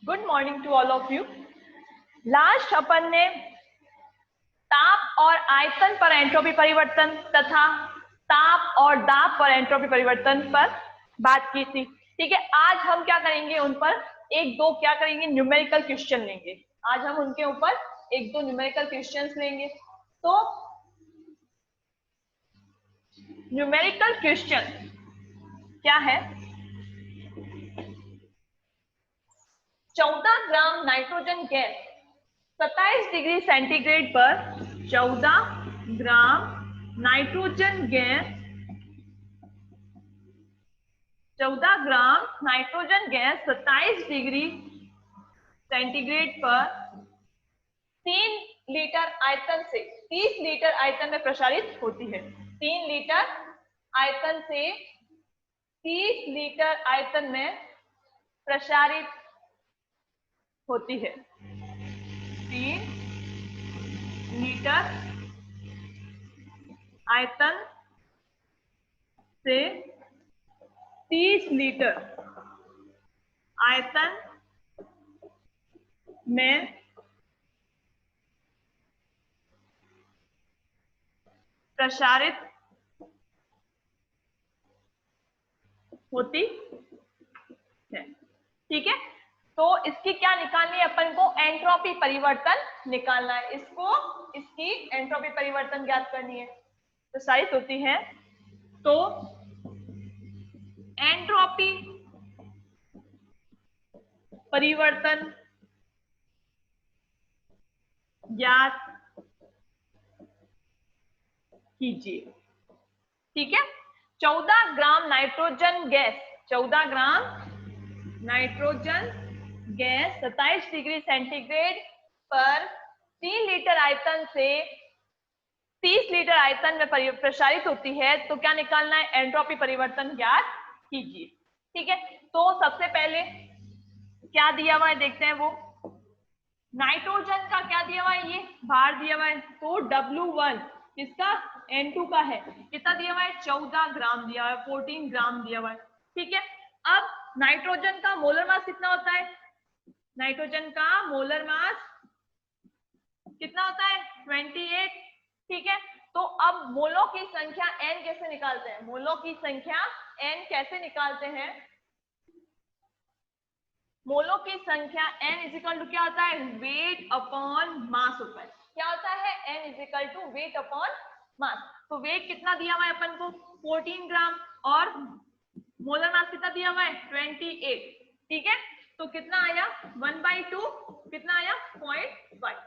Good morning to all of you. Last अपन ने ताप और आयतन पर एंट्रोपी परिवर्तन तथा ताप और दाब पर एंट्रोपी परिवर्तन पर बात की थी। ठीक है, आज हम क्या करेंगे, उन पर एक दो क्या करेंगे, न्यूमेरिकल क्वेश्चन लेंगे। आज हम उनके ऊपर एक दो न्यूमेरिकल क्वेश्चंस लेंगे। तो न्यूमेरिकल क्वेश्चन क्या है? 14 gram nitrogen gas 27 degree centigrade पर 14 gram nitrogen gas 27 degree centigrade पर 3 लीटर आयतन से 30 लीटर आयतन में प्रसारित होती है। 3 लीटर आयतन से 30 लीटर आयतन में प्रसारित होती है। 3 लीटर आयतन से 30 लीटर आयतन में प्रसारित होती है। ठीक है, तो इसकी क्या निकालनी है अपन को? एंट्रोपी परिवर्तन निकालना है। इसकी एंट्रोपी परिवर्तन ज्ञात करनी है। प्रसारित होती है तो एंट्रोपी परिवर्तन ज्ञात कीजिए। ठीक है, 14 gram nitrogen gas 27 degree centigrade पर 3 लीटर आयतन से 30 लीटर आयतन में प्रसारित होती है। तो क्या निकालना है? एंट्रोपी परिवर्तन ज्ञात कीजिए। ठीक है, तो सबसे पहले क्या दिया हुआ है देखते हैं। वो नाइट्रोजन का क्या दिया हुआ है? ये भार दिया हुआ है। तो W1 किसका? N2 का है। कितना दिया हुआ है? 14 ग्राम दिया हुआ है, 14 ग्राम दिया हुआ है। ठीक है, अब नाइट्रोजन का मोलर मास कितना होता है? नाइट्रोजन का मोलर मास कितना होता है? 28। ठीक है, तो अब मोलों की संख्या n कैसे निकालते हैं? मोलों की संख्या n कैसे निकालते हैं? मोलों की संख्या n इज इक्वल टू क्या होता है? वेट अपॉन मास होता है। क्या होता है? n is equal to weight upon mass. तो वेट कितना दिया हुआ है अपन को? 14 ग्राम और मोलर मास कितना दिया हुआ है? 28। ठीक है, तो कितना आया? 1/2। कितना आया? 0.5।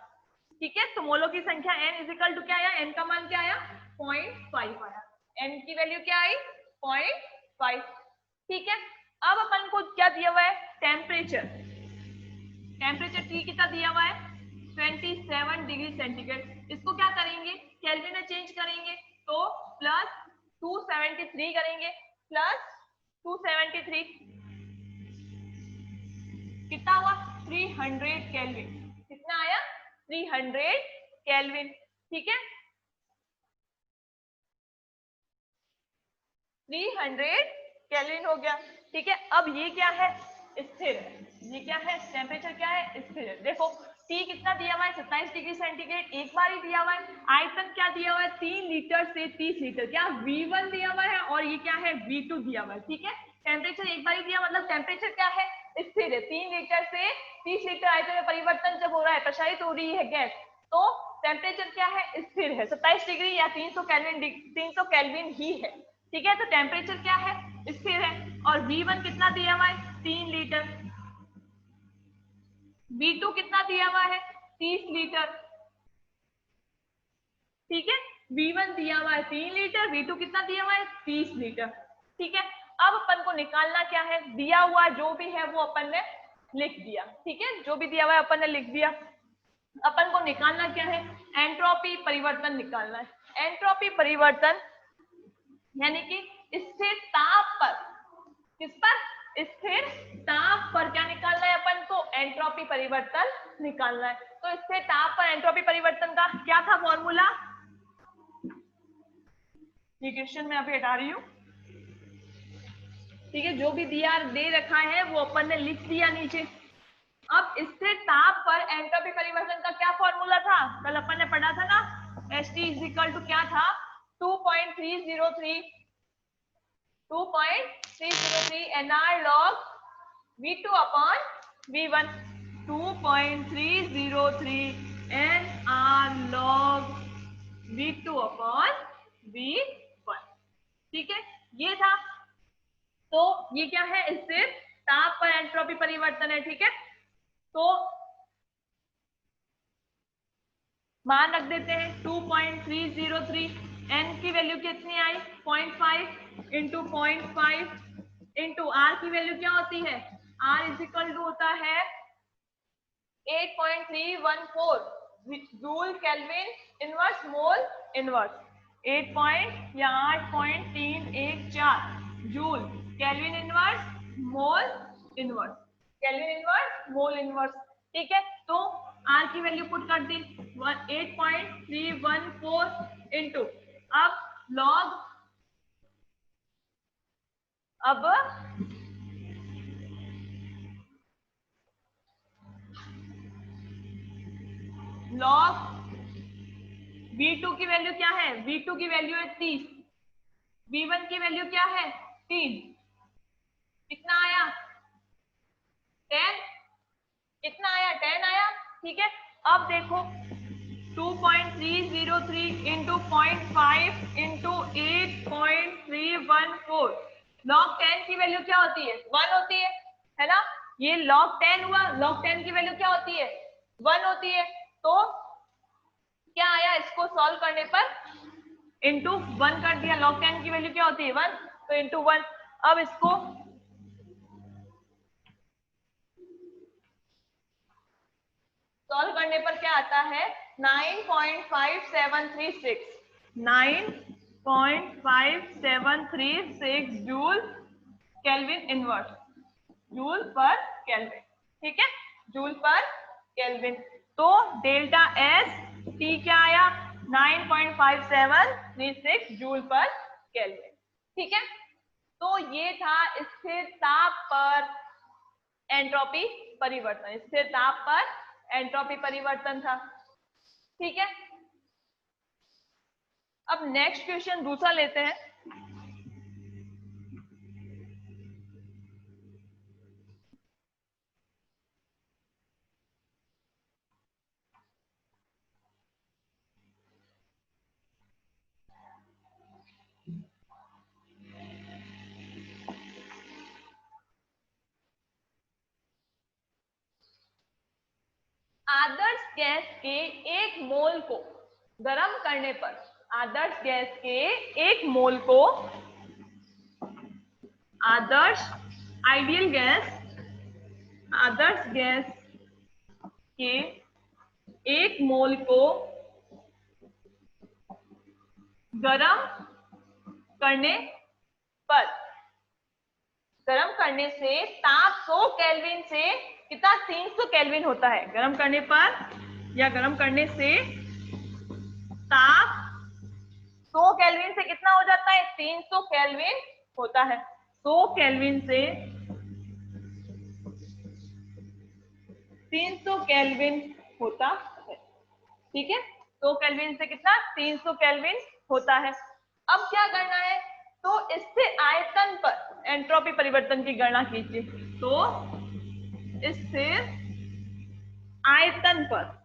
ठीक है, तो मोलों की संख्या n इज इक्वल टू क्या आया? n का मान क्या आया? 0.5 आया। n की वैल्यू क्या आई? 0.5। ठीक है, अब अपन को क्या दिया हुआ है? टेम्परेचर T कितना दिया हुआ है? 27 डिग्री सेंटीग्रेड। इसको क्या करेंगे? केल्विन में चेंज करेंगे। तो प्लस 273 करेंगे। प्लस 273 कितना हुआ? 300 केल्विन। कितना आया? 300 केल्विन। ठीक है, 300 केल्विन हो गया। ठीक है, अब ये क्या है? स्थिर। ये क्या है? टेम्परेचर क्या है? स्थिर। देखो T कितना दिया हुआ है? 27 डिग्री सेंटीग्रेड एक बार ही दिया हुआ है। आयतन क्या दिया हुआ है? 3 लीटर से 30 लीटर। क्या V1 दिया हुआ है और ये क्या है? V2 दिया हुआ है। ठीक है, टेम्परेचर एक बार ही दिया, मतलब टेम्परेचर क्या है? स्थिर है। 3 लीटर से 30 लीटर आयतन में परिवर्तन जब हो रहा है, प्रसारित हो रही है गैस, तो टेम्परेचर क्या है? स्थिर है। 27 डिग्री या 300 केल्विन ही है। ठीक है, तो टेम्परेचर क्या है? स्थिर है। और V1 कितना दिया हुआ है? 3 लीटर। V2 कितना दिया हुआ है? 30 लीटर। ठीक है, V1 दिया हुआ है 3 लीटर, V2 कितना दिया हुआ है? 30 लीटर। ठीक है, अब अपन को निकालना क्या है? दिया हुआ जो भी है वो अपन ने लिख दिया। ठीक है, जो भी दिया हुआ है अपन ने लिख दिया। अपन को निकालना क्या है? एंट्रोपी परिवर्तन निकालना है। एंट्रोपी परिवर्तन यानी कि स्थिर ताप पर, किस पर? स्थिर ताप पर क्या निकालना है अपन को? एंट्रोपी परिवर्तन निकालना है। तो स्थिर ताप पर एंट्रोपी परिवर्तन का क्या था फॉर्मूला? ये क्वेश्चन मैं अभी हटा रही हूँ। ठीक है, जो भी दिया दे रखा है वो अपन ने लिख दिया नीचे। अब स्थिर ताप पर एंट्रोपी परिवर्तन का क्या फॉर्मूला था, कल अपन ने पढ़ा था ना, St इज इक्वल टू क्या था, 2.303 nr log V2 upon V1, 2.303 nr log V2 upon V1। ठीक है, ये था। तो ये क्या है, स्थिर ताप पर एंट्रोपी परिवर्तन है। ठीक है, तो मान रख देते हैं 2.303, n की वैल्यू कितनी आई 0.5 इंटू 0.5 इंटू r की वैल्यू क्या होती है, r इज इक्वल टू होता है 8.314 joule kelvin inverse mole inverse, 8.314 joule kelvin inverse mole inverse, kelvin inverse mole inverse. ठीक है, तो r की वैल्यू पुट कर दी 8.314 इंटू, अब लॉग, अब लॉग V2 की वैल्यू क्या है, V2 की वैल्यू है 30, V1 की वैल्यू क्या है 3, कितना आया 10, कितना आया 10 आया। ठीक है, अब देखो 2.303 इंटू 0.5 इंटू 8.314, log 10 की वैल्यू क्या होती है 1 होती है ना, ये log 10 हुआ, log 10 की वैल्यू क्या होती है 1 होती है, तो क्या आया, इसको सॉल्व करने पर इंटू 1 कर दिया, log 10 की वैल्यू क्या होती है 1, तो इंटू 1। अब इसको सॉल्व करने पर क्या आता है 9.5736, 9.5736 joule kelvin inverse, joule per kelvin. ठीक है, जूल पर केल्विन। तो डेल्टा एस टी क्या आया 9.5736 जूल पर केल्विन। ठीक है, तो ये था स्थिर ताप पर एंट्रोपी परिवर्तन, स्थिर ताप पर एंट्रोपी परिवर्तन था। ठीक है, अब नेक्स्ट क्वेश्चन दूसरा लेते हैं। आदर्श गैस के एक मोल को गर्म करने पर, आदर्श गैस के एक मोल को, आदर्श आइडियल गैस, आदर्श गैस के एक मोल को गर्म करने पर, गर्म करने से ताप 100 केल्विन से कितना 300 केल्विन होता है, गर्म करने पर या गर्म करने से ताप 100 केल्विन से कितना हो जाता है 300 केल्विन होता है, 100 केल्विन से 300 केल्विन होता है। ठीक है, 100 केल्विन से कितना 300 केल्विन होता है। अब क्या करना है, तो इससे आयतन पर एंट्रोपी परिवर्तन की गणना कीजिए। तो इससे आयतन पर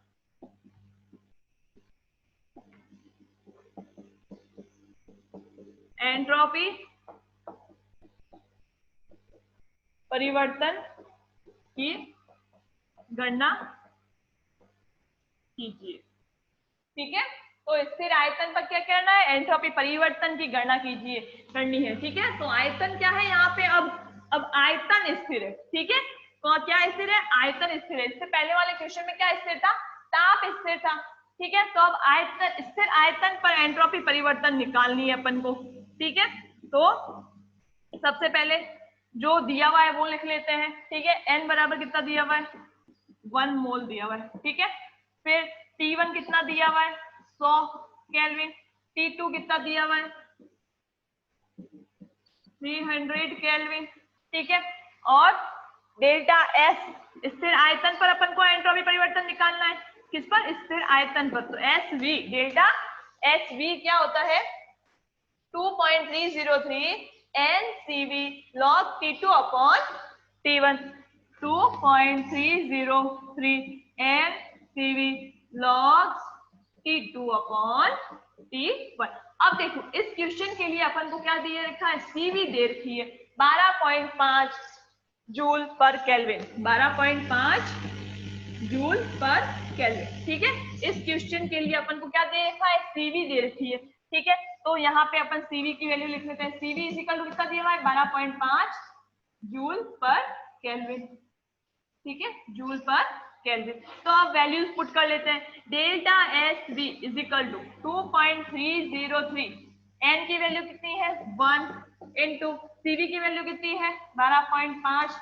एंट्रोपी परिवर्तन की गणना कीजिए। ठीक है, तो स्थिर आयतन पर क्या करना है, एंट्रोपी परिवर्तन की गणना कीजिए, करनी है। ठीक है, तो आयतन क्या है यहाँ पे, अब आयतन स्थिर है। ठीक है, तो क्या स्थिर है, आयतन स्थिर है। इससे पहले वाले क्वेश्चन में क्या स्थिर था, ताप स्थिर था। ठीक है, तो अब आयतन, स्थिर आयतन पर एंट्रोपी परिवर्तन निकालनी है अपन को। ठीक है, तो सबसे पहले जो दिया हुआ है वो लिख लेते हैं। ठीक है, n बराबर कितना दिया हुआ है 1 मोल दिया हुआ है। ठीक है, फिर T1 कितना दिया हुआ है 100 केल्विन, T2 कितना दिया हुआ है 300 केल्विन। ठीक है, और डेल्टा एस स्थिर आयतन पर अपन को एंट्रोपी परिवर्तन निकालना है। किस पर? स्थिर आयतन पर। तो S V, delta S we क्या होता है? 2.303 NCV log T2 upon T1। 2.303 NCV log T2 upon T1। अब देखो इस क्वेश्चन के लिए अपन को क्या दिए रखा है? CV दे रखी है 12.5 joule per kelvin. 12.5 joule per kelvin. ठीक है, इस क्वेश्चन के लिए अपन को क्या दे रखा है? CV दे रखी है। ठीक है, तो यहाँ पे अपन CV की वैल्यू लिख लेते हैं। CV इज इक्वल टू कितना दिया हुआ है? 12.5 जूल पर केल्विन। ठीक है, जूल पर केल्विन। तो अब वैल्यूज पुट कर लेते हैं। Delta S V is equal to 2.303। N की वैल्यू कितनी है? 1 इंटू सीवी की वैल्यू कितनी है? 12.5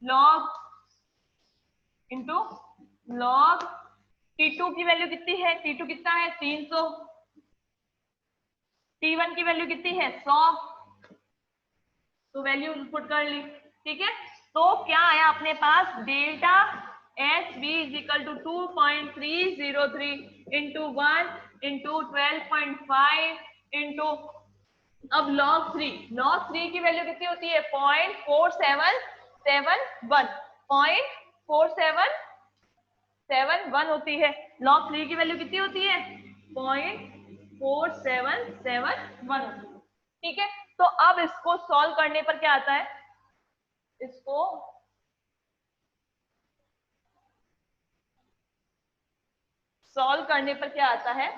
लॉग इंटू लॉग T2 की वैल्यू कितनी है? T2 कितना है? 300। T1 की वैल्यू कितनी है? 100। तो वैल्यू पुट कर ली। ठीक है, तो क्या आया अपने पास? Delta S B is equal to 2.303 into 1 into 12.5 into, अब log 3, log 3 की वैल्यू कितनी होती है? 0.4771। 0.4771 होती है। log 3 की वैल्यू कितनी होती है? 0.4771 होती है। ठीक है, तो अब इसको सॉल्व करने पर क्या आता है? इसको सॉल्व करने पर क्या आता है?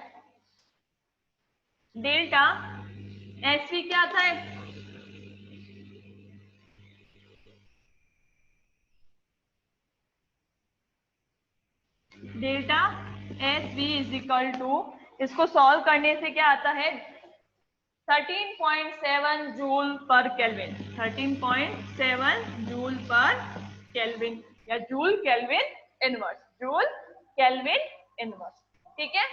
डेल्टा एसवी क्या आता है? Delta S V is equal to, इसको सॉल्व करने से क्या आता है? 13.7 joule per kelvin. 13.7 joule per kelvin या joule kelvin inverse. Joule kelvin inverse. ठीक है,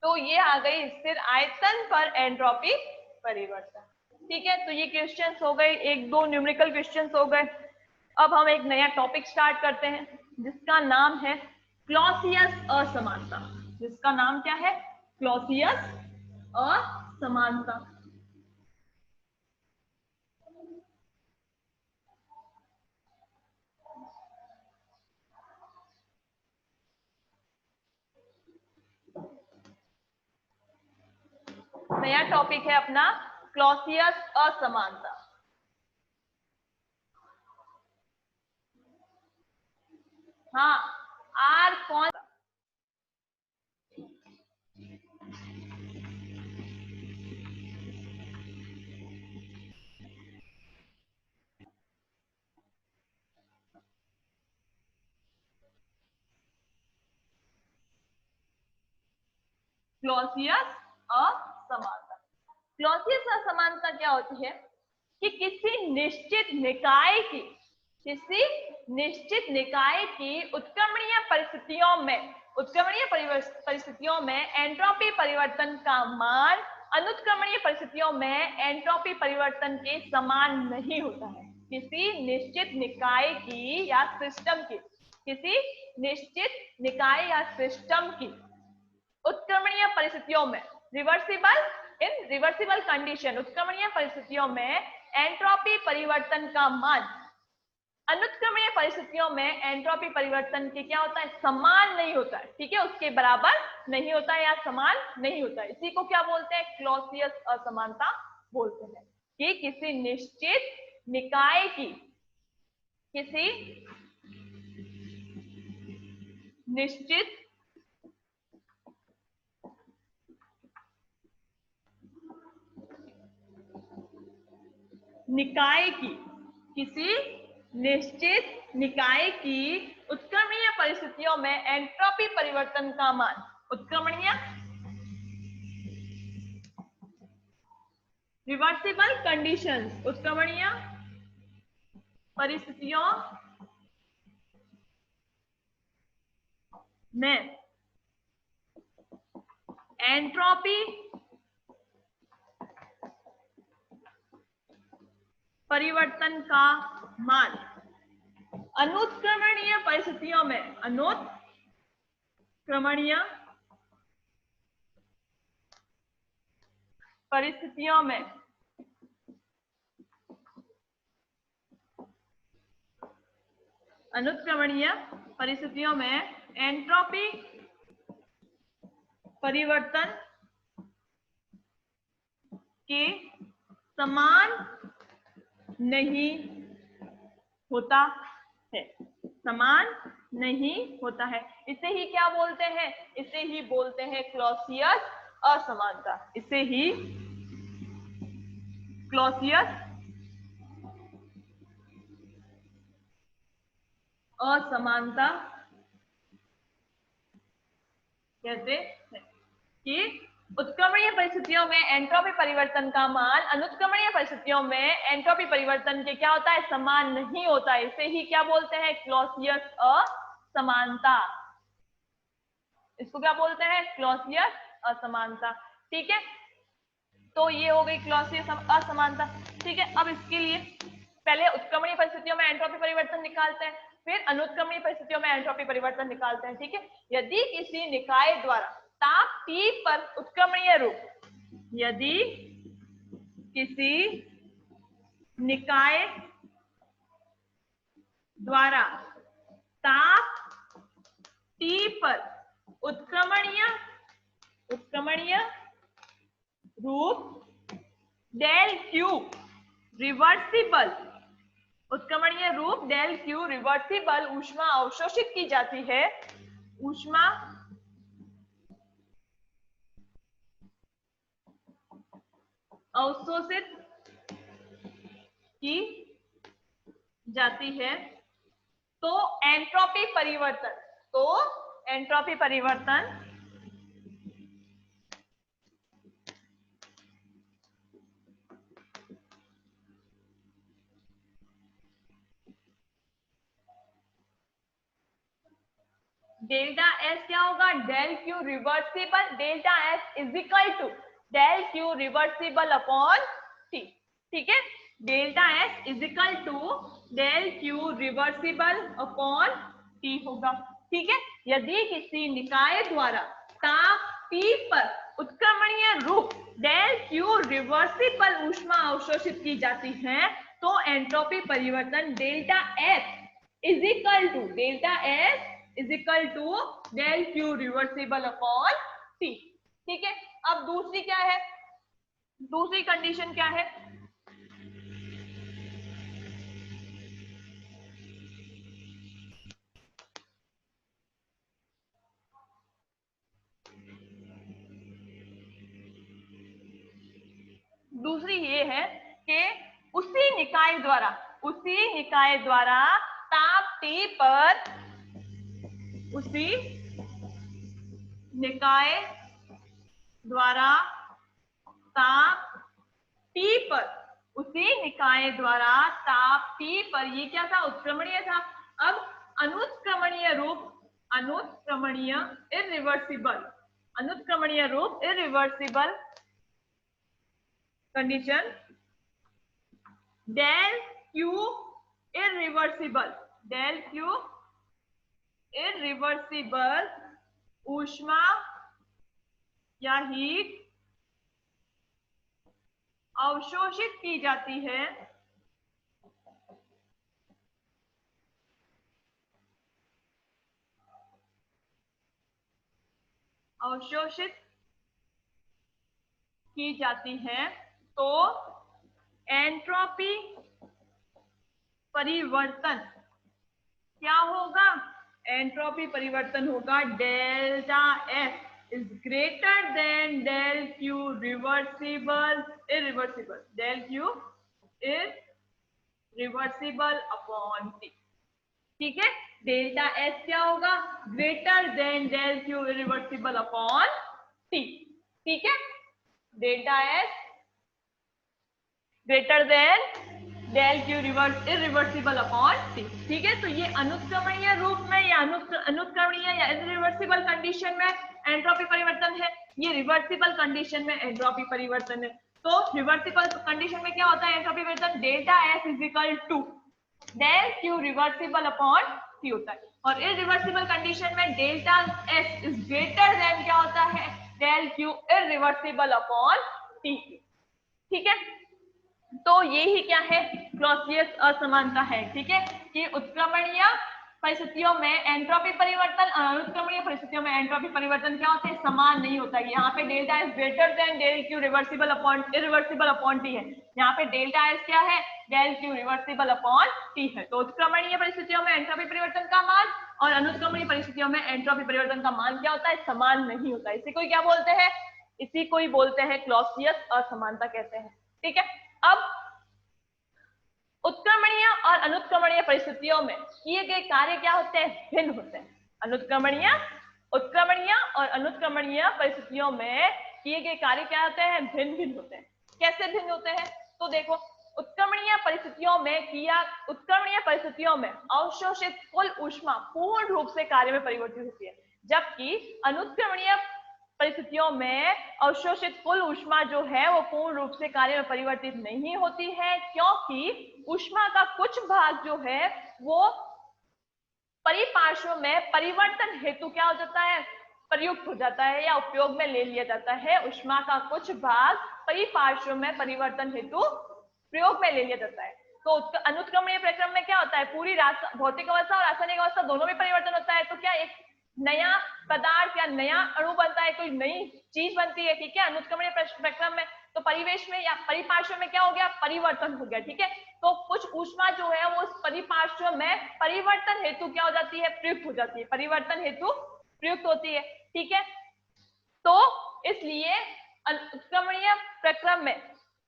तो ये आ गई स्थिर आयतन पर एंट्रोपी परिवर्तन। ठीक है, तो ये क्वेश्चंस हो गए, एक दो न्यूमेरिकल क्वेश्चंस हो गए। अब हम एक नया टॉपिक स्टार्ट करते हैं जिसका नाम है क्लॉसियस असमानता। जिसका नाम क्या है? क्लॉसियस असमानता। नया टॉपिक है अपना क्लॉसियस असमानता। हाँ, आर कौन? क्लॉसियस असमानता। क्लॉसियस असमानता क्या होती है? कि किसी निश्चित निकाय की उत्क्रमणीय परिस्थितियों में एंट्रोपी परिवर्तन का मान अनुत्क्रमणीय परिस्थितियों में एंट्रोपी परिवर्तन के समान नहीं होता है। किसी निश्चित निकाय की या सिस्टम की, किसी निश्चित निकाय या सिस्टम की उत्क्रमणीय परिस्थितियों में, रिवर्सिबल कंडीशन, उत्क्रमणीय परिस्थितियों में एंट्रोपी परिवर्तन का मान अनुत्क्रमणीय परिस्थितियों में एंट्रोपी परिवर्तन के क्या होता है? समान नहीं होता है। ठीक है, उसके बराबर नहीं होता है या समान नहीं होता है। इसी को क्या बोलते हैं? क्लॉसियस असमानता बोलते हैं। कि किसी निश्चित निकाय की, किसी निश्चित निकाय की, किसी निश्चित निकाय की उत्क्रमणीय परिस्थितियों में एंट्रोपी परिवर्तन का मान, उत्क्रमणीय रिवर्सिबल कंडीशंस, उत्क्रमणीय परिस्थितियों में एंट्रोपी परिवर्तन का मान, अनुत्क्रमणीय परिस्थितियों में, अनुत्क्रमणीय परिस्थितियों में एंट्रोपी परिवर्तन के समान नहीं होता है, समान नहीं होता है। इसे ही क्या बोलते हैं? इसे ही बोलते हैं क्लॉसियस असमानता। इसे ही क्लॉसियस असमानता कहते हैं कि उत्क्रमणीय परिस्थितियों में एंट्रोपी परिवर्तन का मान अनुत्क्रमणीय परिस्थितियों में एंट्रोपी परिवर्तन के क्या होता है? समान नहीं होता है। इसे ही क्या बोलते हैं? क्लॉसियस असमानता। इसको क्या बोलते हैं? क्लॉसियस असमानता। ठीक है, तो ये हो गई क्लॉसियस असमानता। ठीक है, अब इसके लिए पहले उत्क्रमणीय परिस्थितियों में एंट्रोपी परिवर्तन निकालते हैं, फिर अनुत्क्रमणीय परिस्थितियों में एंट्रोपी परिवर्तन निकालते हैं। ठीक है, यदि किसी निकाय द्वारा ताप T पर उत्क्रमणीय रूप, यदि किसी निकाय द्वारा ताप T पर उत्क्रमणीय रूप डेल Q रिवर्सिबल, उत्क्रमणीय रूप डेल Q रिवर्सिबल ऊष्मा अवशोषित की जाती है, ऊष्मा अवशोषित की जाती है, तो एंट्रोपी परिवर्तन डेल्टा एस क्या होगा? Del Q reversible, delta S is equal to del Q reversible upon T. ठीक है, delta S is equal to del Q reversible upon T होगा। ठीक है, यदि किसी निकाय द्वारा ताप T पर उत्क्रमणीय रूप डेल क्यू रिवर्सिबल ऊष्मा अवशोषित की जाती है, तो एंट्रोपी परिवर्तन delta S is equal to del Q reversible upon T. ठीक है, अब दूसरी क्या है? दूसरी कंडीशन क्या है? दूसरी ये है कि उसी निकाय द्वारा ताप T पर, उसी निकाय द्वारा ताप T पर, ये क्या था? उत्क्रमणीय था। अब अनुत्क्रमणीय रूप irreversible condition del Q irreversible ऊष्मा या हीट अवशोषित की जाती है, तो एंट्रोपी परिवर्तन क्या होगा? एंट्रोपी परिवर्तन होगा delta F is greater than del Q irreversible upon T. ठीक है, डेल्टा एस क्या होगा? Greater than del Q irreversible upon T. ठीक है, delta S greater than del Q irreversible upon T. ठीक है, तो ये अनुत्क्रमणीय रूप में या अनुत्क्रमणीय या इरिवर्सिबल कंडीशन में एंट्रोपी परिवर्तन है, ये रिवर्सिबल कंडीशन में एंट्रोपी परिवर्तन है। तो रिवर्सिबल कंडीशन में क्या होता है एंट्रोपी परिवर्तन? Delta S is equal to del Q reversible upon T होता है। और इरिवर्सिबल कंडीशन में delta S is greater than क्या होता है, del Q irreversible upon T. ठीक है, तो ये ही क्या है, क्लॉसियस असमानता है। ठीक है, कि उत्क्रमणीय परिस्थितियों में एंट्रोपी परिवर्तन और अनुत्क्रमणीय परिस्थितियों में एंट्रोपी परिवर्तन क्या होते हैं, समान नहीं होता है। यहाँ पे delta S greater than del Q reversible upon irreversible upon T है, यहाँ पे डेल्टा एस क्या है, del Q reversible upon T है। तो उत्क्रमणीय परिस्थितियों में एंट्रोपी परिवर्तन का मान और अनुत्क्रमणीय परिस्थितियों में एंट्रोपी परिवर्तन का मान क्या होता है, समान नहीं होता है। इसी को क्या बोलते हैं, इसी को ही बोलते हैं क्लॉसियस असमानता कहते हैं। ठीक है, अब उत्क्रमणीय और अनुत्क्रमणीय परिस्थितियों में किए गए कार्य क्या होते हैं, भिन्न होते हैं। अनुत्क्रमणीय, उत्क्रमणीय और अनुत्क्रमणीय परिस्थितियों में किए गए कार्य क्या होते हैं, भिन्न भिन्न होते हैं। कैसे भिन्न होते हैं, तो देखो, उत्क्रमणीय परिस्थितियों में अवशोषित कुल ऊष्मा पूर्ण रूप से कार्य में परिवर्तित होती है, जबकि अनुत्क्रमणीय परिस्थितियों में अवशोषित कुल ऊष्मा जो है वो पूर्ण रूप से कार्य में परिवर्तित नहीं होती है, क्योंकि ऊष्मा का कुछ भाग जो है वो परिपार्श्व में परिवर्तन हेतु क्या हो जाता है, प्रयुक्त हो जाता है या उपयोग में ले लिया जाता है। ऊष्मा का कुछ भाग परिपार्श्व में परिवर्तन हेतु प्रयोग में ले लिया जाता है। तो अनुत्क्रमणीय प्रक्रम में क्या होता है, पूरी भौतिक अवस्था और रासायनिक अवस्था दोनों में परिवर्तन होता है। तो क्या एक नया पदार्थ या नया अणु बनता है, कोई नई चीज बनती है। ठीक है, अनुत्क्रमणीय प्रक्रम में तो परिवेश में या परिपार्श्व में क्या हो गया, परिवर्तन हो गया। ठीक है, तो कुछ ऊष्मा जो है वो परिपार्श्व में परिवर्तन हेतु क्या हो जाती है, प्रयुक्त हो जाती है, परिवर्तन हेतु प्रयुक्त होती है। ठीक है, तो इसलिए उत्क्रमणीय प्रक्रम में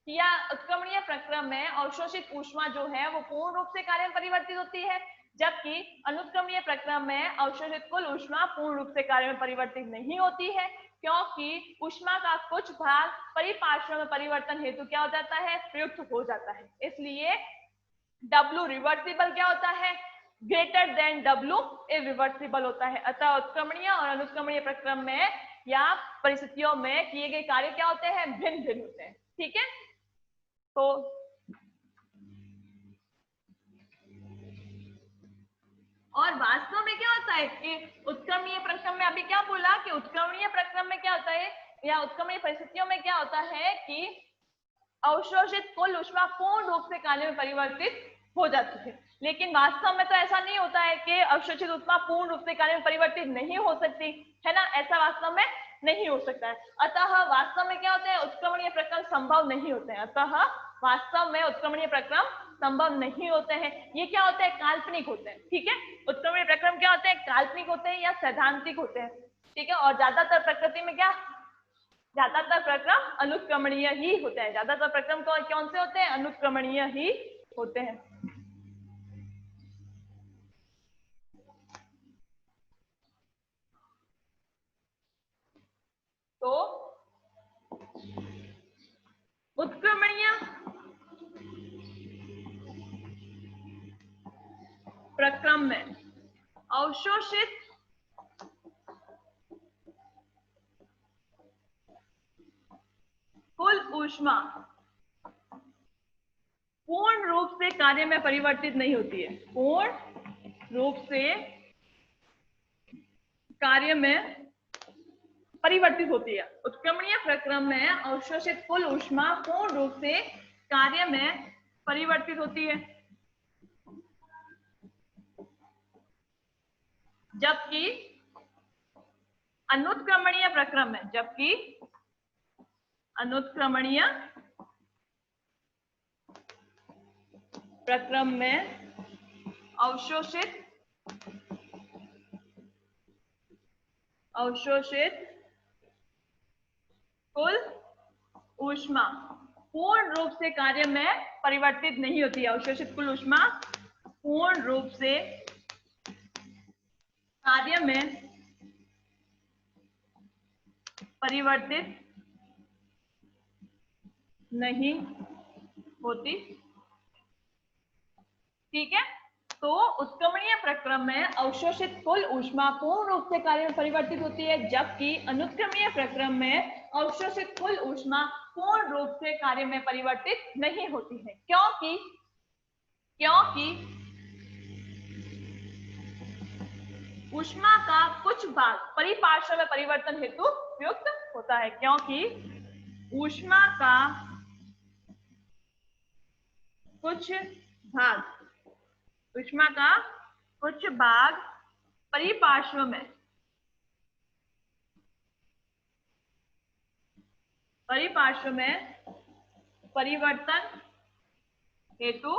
या उत्क्रमणीय प्रक्रम में अवशोषित ऊष्मा जो है वो पूर्ण रूप से कार्य में परिवर्तित होती है, जबकि अनुत्क्रमणीय प्रक्रम में अवशोषित कुल ऊष्मा पूर्ण रूप से कार्य में परिवर्तित नहीं होती है, क्योंकि ऊष्मा का कुछ भाग परिपार्श्व में परिवर्तन हेतु क्या हो जाता है, प्रयुक्त हो जाता है। इसलिए W रिवर्सिबल क्या होता है, ग्रेटर देन W इरिवर्सिबल होता है। अतः उत्क्रमणीय और अनुत्क्रमणीय प्रक्रम में या परिस्थितियों में किए गए कार्य क्या होते हैं, भिन्न भिन्न होते हैं। ठीक है, तो और वास्तव में क्या होता है कि उत्क्रमणीय प्रक्रम में अभी क्या बोला कि उत्क्रमणीय प्रक्रम में क्या होता है या उत्क्रमणीय परिस्थितियों में क्या होता है कि अवशोषित कुल ऊष्मा पूर्ण रूप से कार्य में परिवर्तित हो जाती है। लेकिन वास्तव में तो ऐसा नहीं होता है कि अवशोषित ऊष्मा पूर्ण रूप से कार्य में परिवर्तित नहीं हो सकती है ना, ऐसा वास्तव में नहीं हो सकता है। अतः वास्तव में क्या होते हैं, उत्क्रमणीय प्रक्रम संभव नहीं होते हैं। अतः वास्तव में उत्क्रमणीय प्रक्रम संभव नहीं होते हैं, ये क्या होते हैं, काल्पनिक होते हैं। ठीक है, उत्क्रमणीय प्रक्रम क्या होते हैं, काल्पनिक होते हैं या सैद्धांतिक होते हैं। ठीक है, और ज्यादातर प्रकृति में क्या, ज्यादातर प्रक्रम अनुत्क्रमणीय ही होते हैं। ज्यादातर प्रक्रम कौन से होते हैं, अनुत्क्रमणीय ही होते हैं। तो उत्क्रमणीय प्रक्रम में अवशोषित कुल ऊष्मा पूर्ण रूप से कार्य में परिवर्तित नहीं होती है, पूर्ण रूप से कार्य में परिवर्तित होती है। उत्क्रमणीय प्रक्रम में अवशोषित कुल ऊष्मा पूर्ण रूप से कार्य में परिवर्तित होती है, जबकि अनुत्क्रमणीय प्रक्रम में, जबकि अनुत्क्रमणीय प्रक्रम में अवशोषित कुल ऊष्मा पूर्ण रूप से कार्य में परिवर्तित नहीं होती है। अवशोषित कुल ऊष्मा पूर्ण रूप से कार्य में परिवर्तित नहीं होती। ठीक है, तो उत्क्रमणीय प्रक्रम में अवशोषित कुल ऊष्मा पूर्ण रूप से कार्य में परिवर्तित होती है, जबकि अनुत्क्रमणीय प्रक्रम में अवशोषित कुल ऊष्मा पूर्ण रूप से कार्य में परिवर्तित नहीं होती है, क्योंकि ऊष्मा का कुछ भाग परिपार्श्व में परिवर्तन हेतु उपयुक्त होता है, क्योंकि ऊष्मा का कुछ भाग परिपार्श्व में परिवर्तन हेतु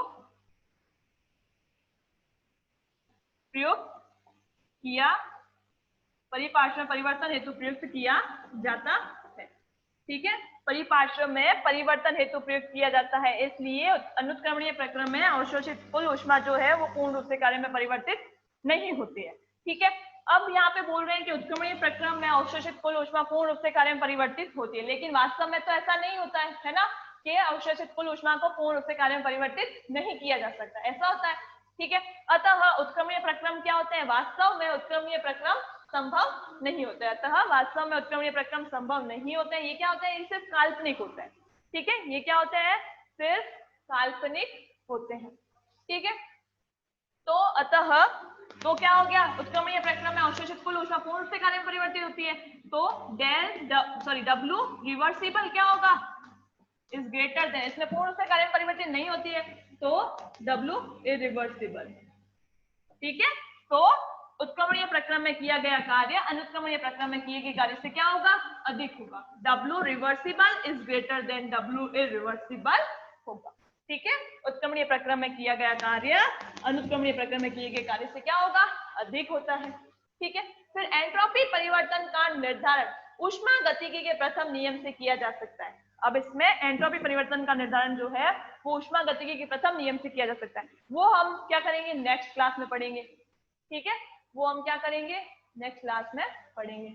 प्रयुक्त किया जाता है। ठीक है, परिपार्श्व में परिवर्तन हेतु प्रयुक्त किया जाता है, इसलिए अनुत्क्रमणीय प्रक्रम में अवशोषित कुल ऊष्मा जो है वो पूर्ण रूप से कार्य में परिवर्तित नहीं होती है। ठीक है, अब यहाँ पे बोल रहे हैं कि उत्क्रमणीय प्रक्रम में अवशोषित कुल ऊष्मा पूर्ण रूप से कार्य में परिवर्तित होती है, लेकिन वास्तव में तो ऐसा नहीं होता है ना, कि अवशोषित कुल ऊष्मा को पूर्ण रूप से कार्य में परिवर्तित नहीं किया जा सकता, ऐसा होता है। ठीक है, अतः उत्क्रमणीय प्रक्रम क्या होते हैं? वास्तव में उत्क्रमणीय प्रक्रम संभव नहीं होता है, अतः वास्तव में उत्क्रमणीय प्रक्रम संभव नहीं होते हैं। ये क्या होता है? ये सिर्फ काल्पनिक होता है। ठीक है, ये क्या होता है? सिर्फ काल्पनिक होते हैं। ठीक है, तो अतः तो क्या हो गया? उत्क्रमणीय प्रक्रम में अवशोषित कुल ऊष्मा पूर्ण रूप से कार्य में परिवर्तित होती है, तो W रिवर्सिबल क्या होगा? इज ग्रेटर देन, इसमें पूर्ण रूप से कार्य में परिवर्तित नहीं होती है, तो W इरिवर्सिबल। ठीक है, तो उत्क्रमणीय प्रक्रम में किया गया कार्य अनुत्क्रमणीय प्रक्रम में किए गए कार्य से क्या होगा? अधिक होगा। W reversible is greater then W irreversible होगा। ठीक है, उत्क्रमणीय प्रक्रम में किया गया कार्य अनुत्क्रमणीय प्रक्रम में किए गए कार्य से क्या होगा? अधिक होता है। ठीक है, फिर एंट्रोपी परिवर्तन का निर्धारण ऊष्मागतिकी के प्रथम नियम से किया जा सकता है। अब इसमें एंट्रोपी परिवर्तन का निर्धारण जो है वो ऊष्मागतिकी के प्रथम नियम से किया जा सकता है। वो हम क्या करेंगे? नेक्स्ट क्लास में पढ़ेंगे। ठीक है, वो हम क्या करेंगे? नेक्स्ट क्लास में पढ़ेंगे।